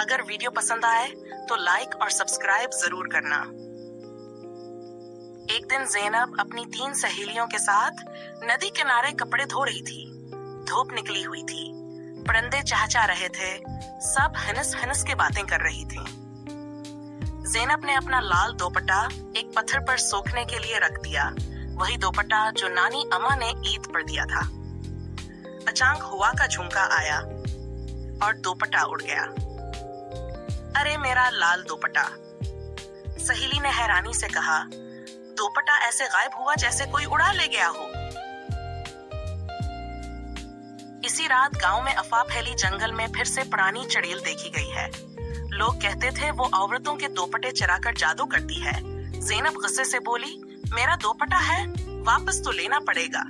अगर वीडियो पसंद आए तो लाइक और सब्सक्राइब जरूर करना। एक दिन ज़ैनब अपनी 3 सहेलियों के साथ नदी किनारे कपड़े धो रही थी। धूप निकली हुई थी, परिंदे चहचहा रहे थे, सब हंस हंस के बातें कर रही थी। ज़ैनब ने अपना लाल दोपट्टा एक पत्थर पर सूखने के लिए रख दिया, वही दोपट्टा जो नानी अम्मा ने ईद पर दिया था। अचानक हवा का झोंका आया और दोपट्टा उड़ गया। अरे मेरा लाल दोपट्टा, सहेली ने हैरानी से कहा। दोपट्टा ऐसे गायब हुआ जैसे कोई उड़ा ले गया हो। इसी रात गांव में अफवाह फैली, जंगल में फिर से पुरानी चड़ेल देखी गई है। लोग कहते थे वो औरतों के दोपट्टे चराकर जादू करती है। ज़ैनब गुस्से से बोली, मेरा दोपट्टा है, वापस तो लेना पड़ेगा।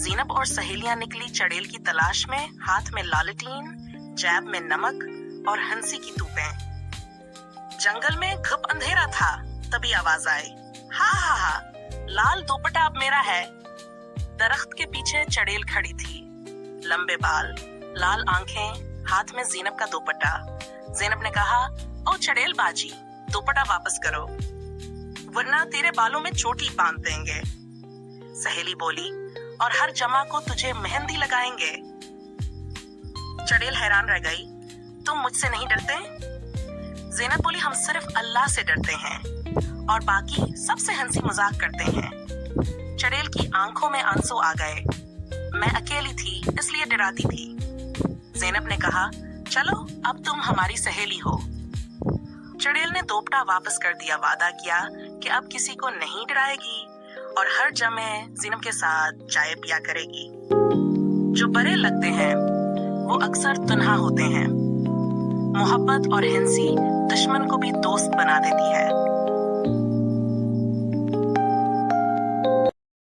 ज़ैनब और सहेलियां निकली चड़ेल की तलाश में, हाथ में लालटीन, जेब में नमक और हंसी की तूपें। जंगल में घुप अंधेरा था, तभी आवाज आई, हा हा हा, लाल दोपट्टा अब मेरा है। दरख्त के पीछे चड़ेल खड़ी थी, लंबे बाल, लाल आंखें, हाथ में ज़ैनब का दोपट्टा। ज़ैनब ने कहा, ओ चड़ेल बाजी, दोपट्टा वापस करो, वरना तेरे बालों में चोटी बांध देंगे। सहेली बोली, और हर जमा को तुझे मेहंदी लगाएंगे। चड़ेल हैरान रह गई, तुम मुझसे नहीं डरते? ज़ैनब बोली, हम सिर्फ अल्लाह से डरते हैं और बाकी सबसे हंसी मजाक करते हैं। चड़ेल की आंखों में आंसू आ गए। मैं अकेली थी इसलिए डराती थी। ज़ैनब ने कहा, चलो अब तुम हमारी सहेली हो। चड़ेल ने दोपट्टा वापस कर दिया, वादा किया कि अब किसी को नहीं डराएगी और हर जमे ज़ैनब के साथ चाय पिया करेगी। जो बड़े लगते हैं वो अक्सर तन्हा होते हैं। मोहब्बत और हंसी दुश्मन को भी दोस्त बना देती है।